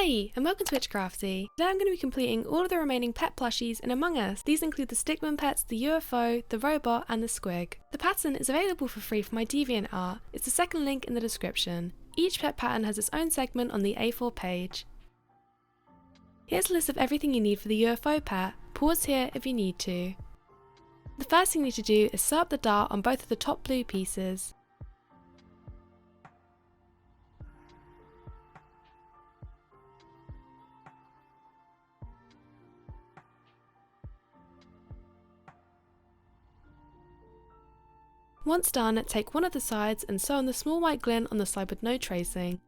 Hey, and welcome to Witchcrafty. Today I'm going to be completing all of the remaining pet plushies in Among Us. These include the STICKMIN pets, the UFO, the robot, and the SQUIG. The pattern is available for free from my DeviantArt. It's the second link in the description. Each pet pattern has its own segment on the A4 page. Here's a list of everything you need for the UFO pet. Pause here if you need to. The first thing you need to do is sew up the dart on both of the top blue pieces. Once done, take one of the sides and sew on the small white glint on the side with no tracing.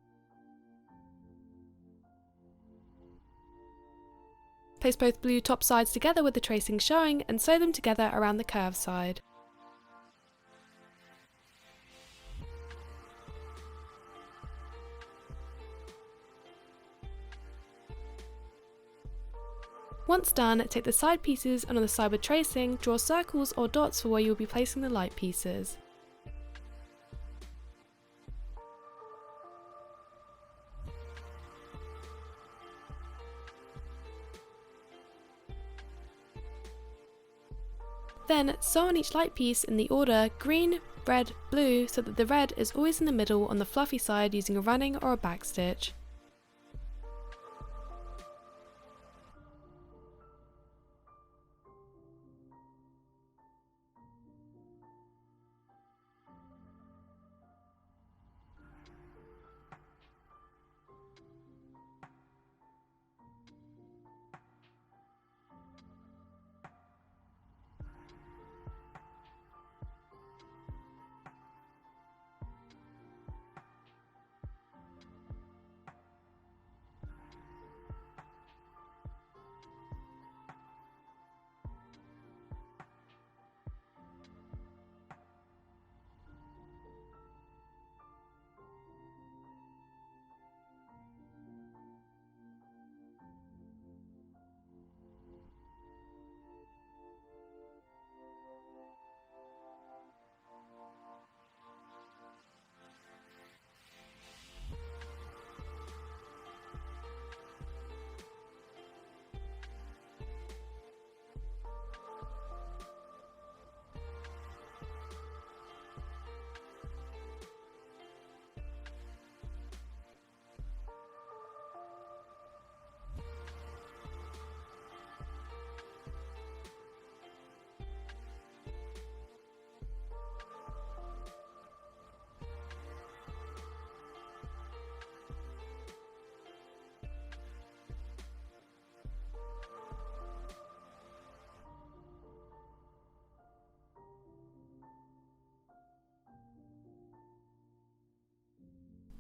Place both blue top sides together with the tracing showing and sew them together around the curved side. Once done, take the side pieces and on the side with tracing, draw circles or dots for where you will be placing the light pieces. Then sew on each light piece in the order green, red, blue so that the red is always in the middle on the fluffy side using a running or a backstitch.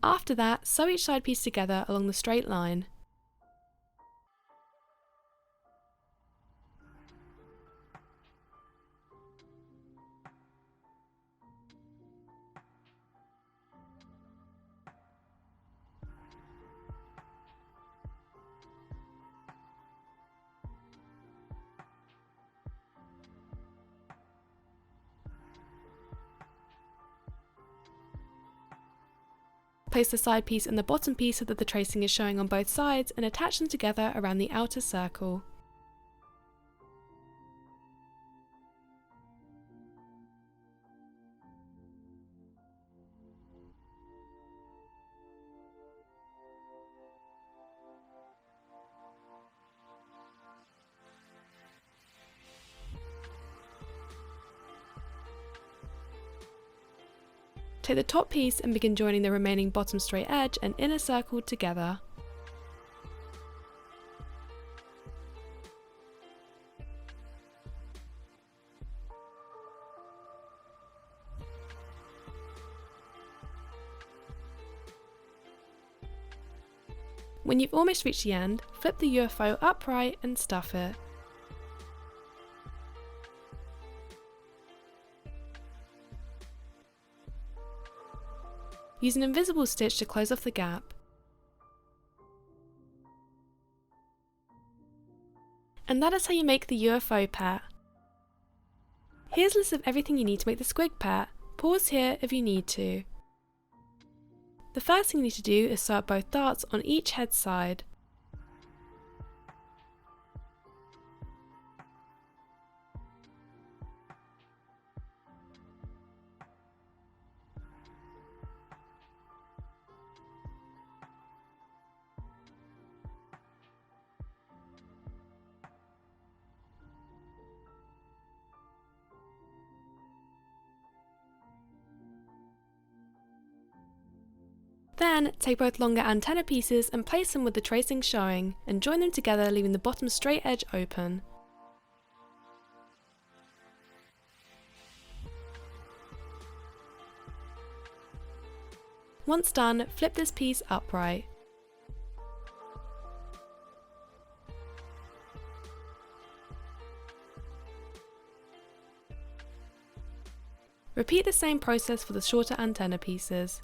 After that, sew each side piece together along the straight line. Place the side piece and the bottom piece so that the tracing is showing on both sides and attach them together around the outer circle. Take the top piece and begin joining the remaining bottom straight edge and inner circle together. When you've almost reached the end, flip the UFO upright and stuff it. Use an invisible stitch to close off the gap. And that is how you make the UFO pet. Here's a list of everything you need to make the SQUIG pet. Pause here if you need to. The first thing you need to do is sew up both darts on each head side. Then, take both longer antenna pieces and place them with the tracing showing, and join them together, leaving the bottom straight edge open. Once done, flip this piece upright. Repeat the same process for the shorter antenna pieces.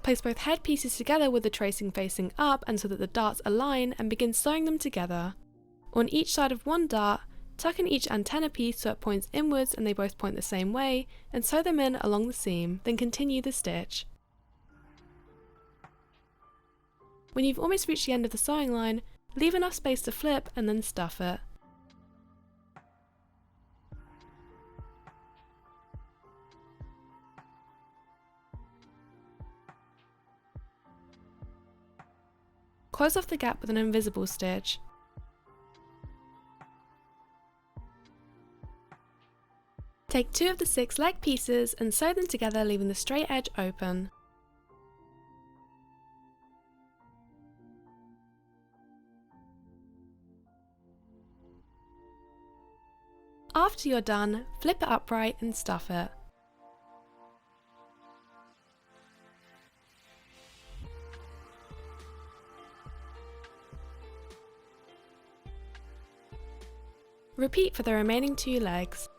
Place both head pieces together with the tracing facing up and so that the darts align, and begin sewing them together. On each side of one dart, tuck in each antenna piece so it points inwards and they both point the same way, and sew them in along the seam, then continue the stitch. When you've almost reached the end of the sewing line, leave enough space to flip and then stuff it. Close off the gap with an invisible stitch. Take 2 of the 6 leg pieces and sew them together, leaving the straight edge open. After you're done, flip it upright and stuff it. Repeat for the remaining 2 legs.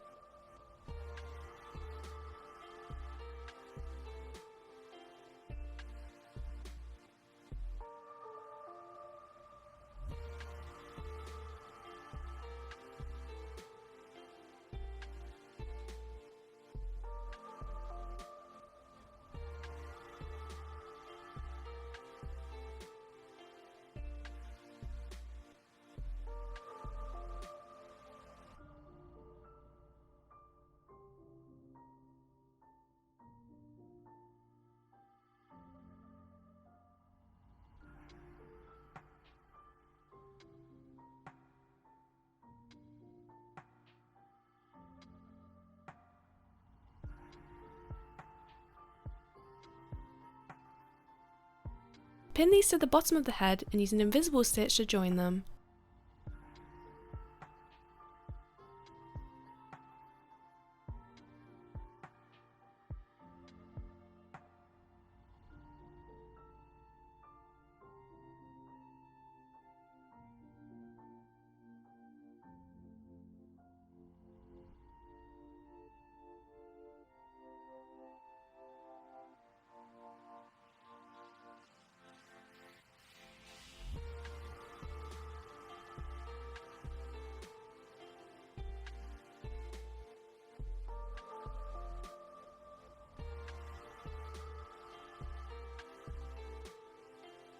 Pin these to the bottom of the head and use an invisible stitch to join them.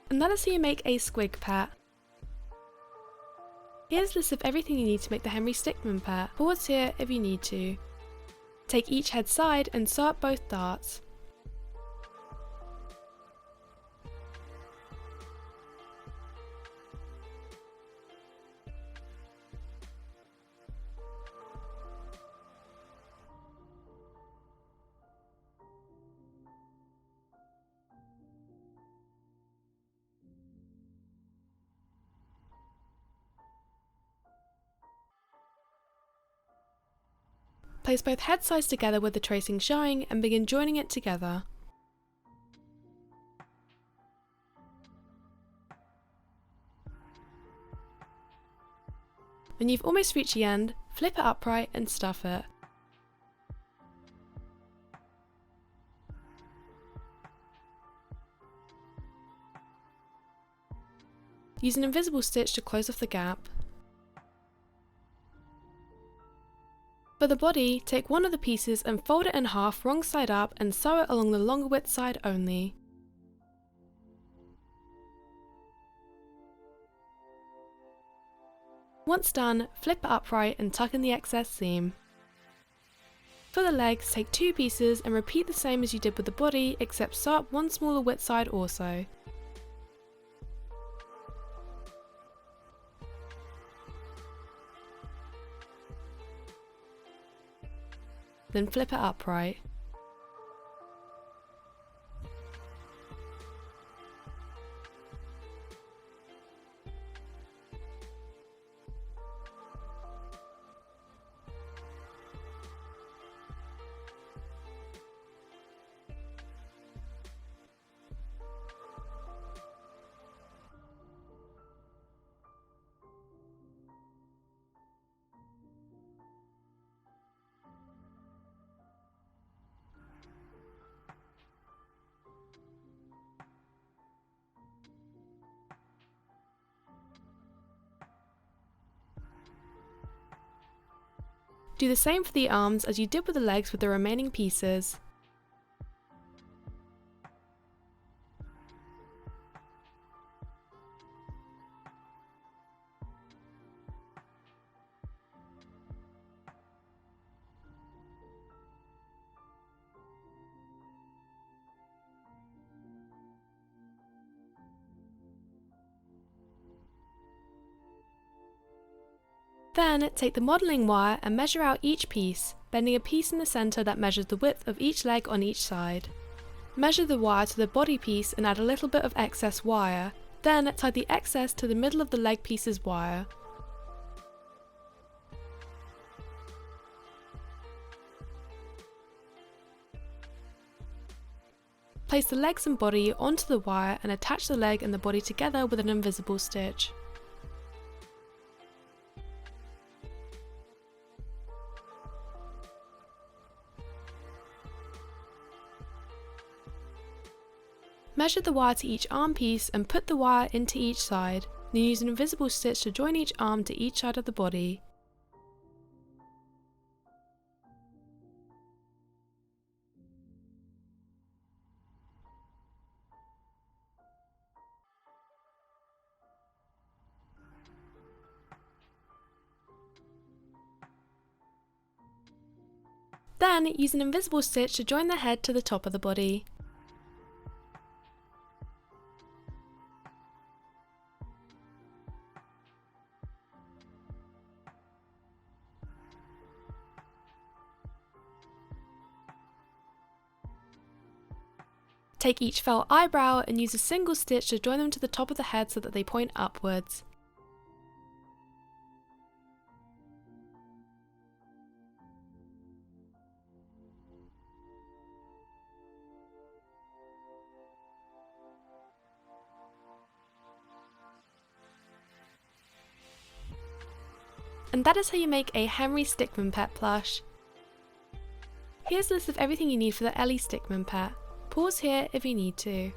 And that is how you make a squig pet. Here's a list of everything you need to make the Henry Stickmin pet. Pause here if you need to. Take each head side and sew up both darts. Place both head sides together with the tracing showing and begin joining it together. When you've almost reached the end, flip it upright and stuff it. Use an invisible stitch to close off the gap. For the body, take one of the pieces and fold it in half wrong side up and sew it along the longer width side only. Once done, flip it upright and tuck in the excess seam. For the legs, take 2 pieces and repeat the same as you did with the body, except start one smaller width side also. Then flip it upright. Do the same for the arms as you did with the legs with the remaining pieces. Then, take the modelling wire and measure out each piece, bending a piece in the centre that measures the width of each leg on each side. Measure the wire to the body piece and add a little bit of excess wire, then tie the excess to the middle of the leg piece's wire. Place the legs and body onto the wire and attach the leg and the body together with an invisible stitch. Measure the wire to each arm piece and put the wire into each side, then use an invisible stitch to join each arm to each side of the body. Then use an invisible stitch to join the head to the top of the body. Take each felt eyebrow and use a single stitch to join them to the top of the head so that they point upwards. And that is how you make a Henry Stickmin pet plush. Here's a list of everything you need for the Ellie Stickmin pet. Pause here if you need to.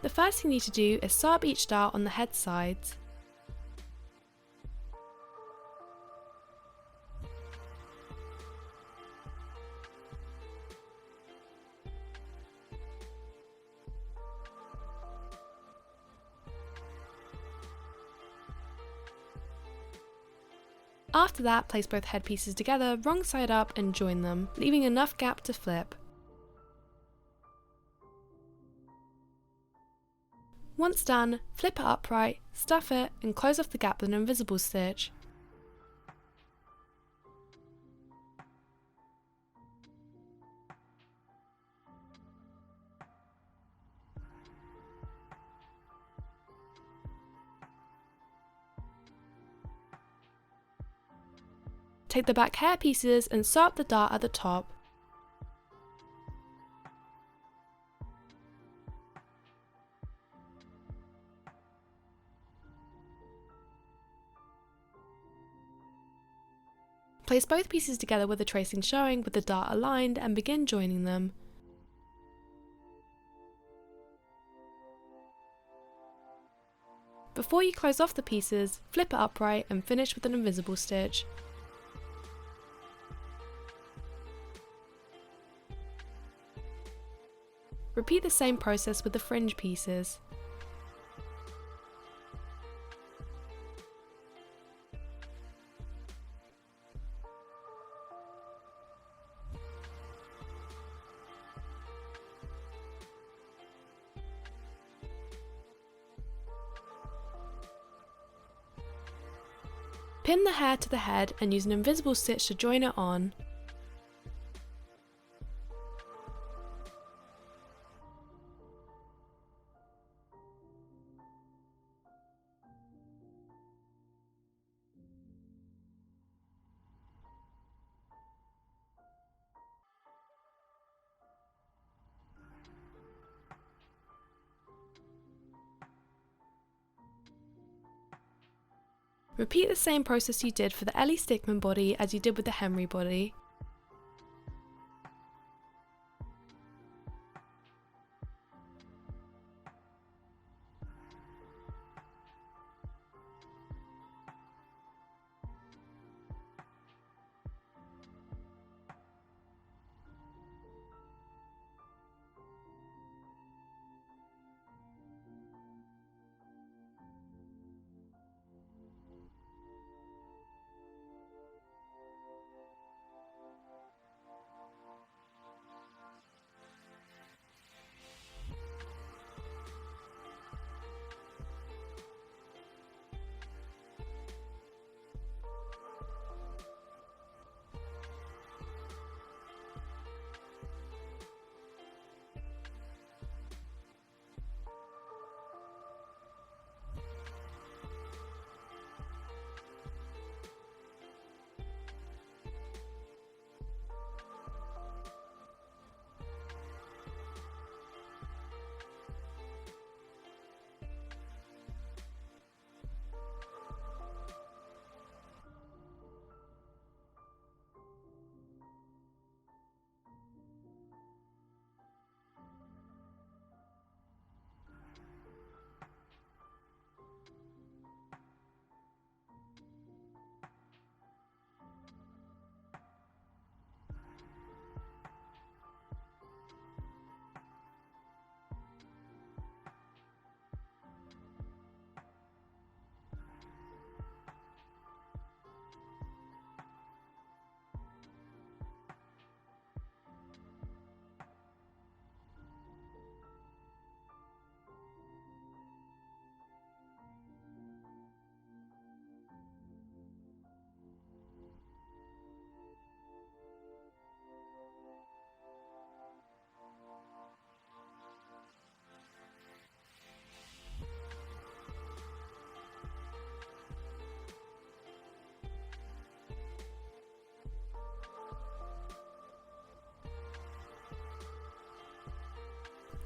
The first thing you need to do is sew up each dart on the head sides. After that, place both head pieces together, wrong side up, and join them, leaving enough gap to flip. Once done, flip it upright, stuff it, and close off the gap with an invisible stitch. Take the back hair pieces and sew up the dart at the top. Place both pieces together with the tracing showing with the dart aligned and begin joining them. Before you close off the pieces, flip it upright and finish with an invisible stitch. Repeat the same process with the fringe pieces. Pin the hair to the head and use an invisible stitch to join it on. Repeat the same process you did for the Ellie Stickmin body as you did with the Henry body.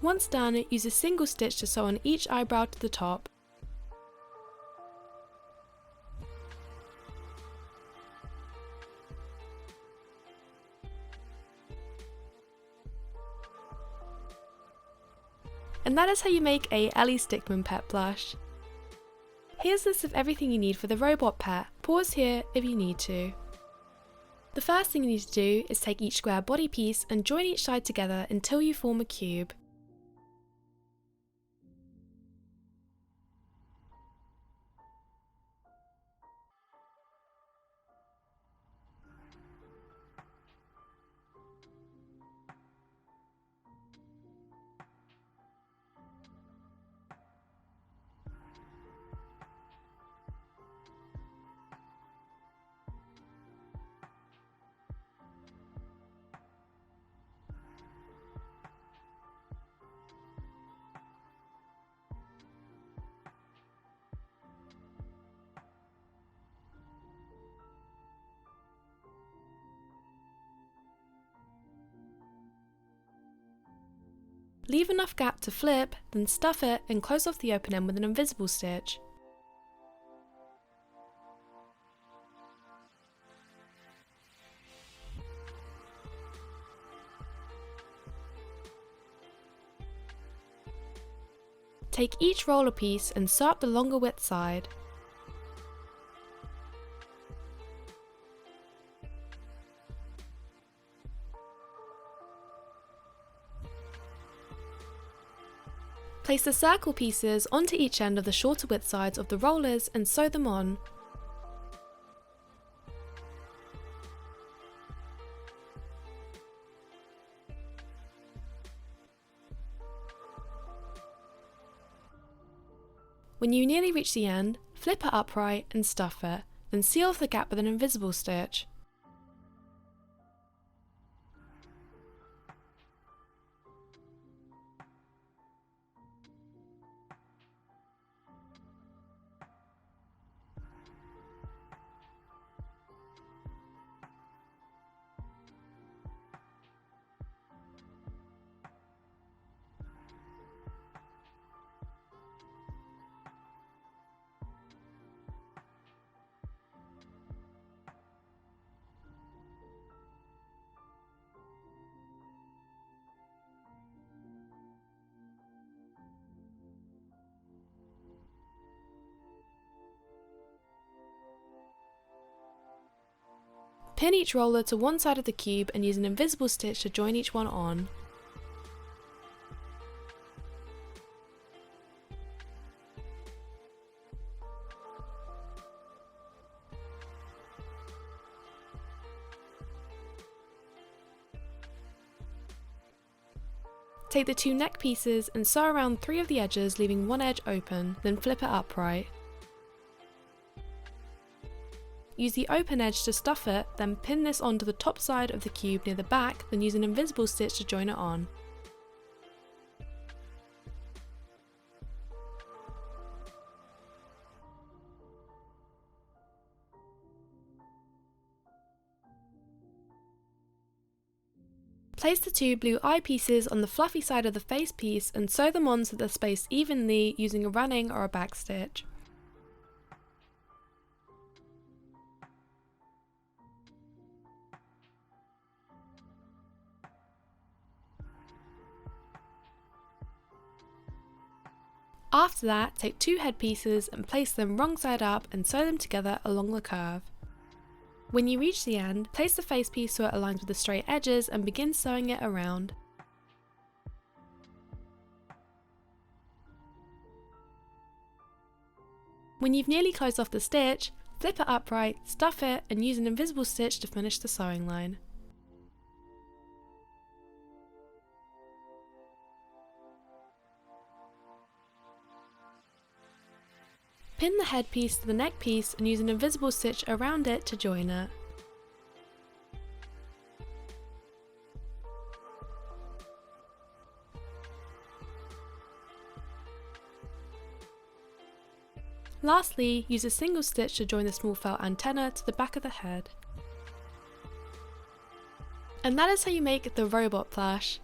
Once done, use a single stitch to sew on each eyebrow to the top. And that is how you make a Ellie Stickmin pet plush. Here's a list of everything you need for the robot pet. Pause here if you need to. The first thing you need to do is take each square body piece and join each side together until you form a cube. Leave enough gap to flip, then stuff it and close off the open end with an invisible stitch. Take each roller piece and sew up the longer width side. Place the circle pieces onto each end of the shorter width sides of the rollers and sew them on. When you nearly reach the end, flip it upright and stuff it, then seal off the gap with an invisible stitch. Pin each roller to one side of the cube and use an invisible stitch to join each one on. Take the two neck pieces and sew around 3 of the edges, leaving one edge open, then flip it upright. Use the open edge to stuff it, then pin this onto the top side of the cube near the back, then use an invisible stitch to join it on. Place the 2 blue eye pieces on the fluffy side of the face piece and sew them on so they're spaced evenly using a running or a backstitch. After that, take 2 head pieces and place them wrong side up and sew them together along the curve. When you reach the end, place the face piece so it aligns with the straight edges and begin sewing it around. When you've nearly closed off the stitch, flip it upright, stuff it, and use an invisible stitch to finish the sewing line. Pin the head piece to the neck piece and use an invisible stitch around it to join it. Lastly, use a single stitch to join the small felt antenna to the back of the head. And that is how you make the robot plush.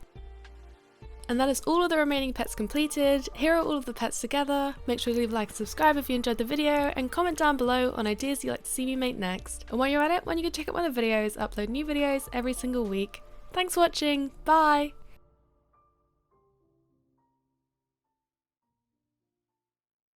And that is all of the remaining pets completed. Here are all of the pets together. Make sure to leave a like and subscribe if you enjoyed the video, and comment down below on ideas you'd like to see me make next. And while you're at it, why don't you go check out my other videos? I upload new videos every single week. Thanks for watching, bye!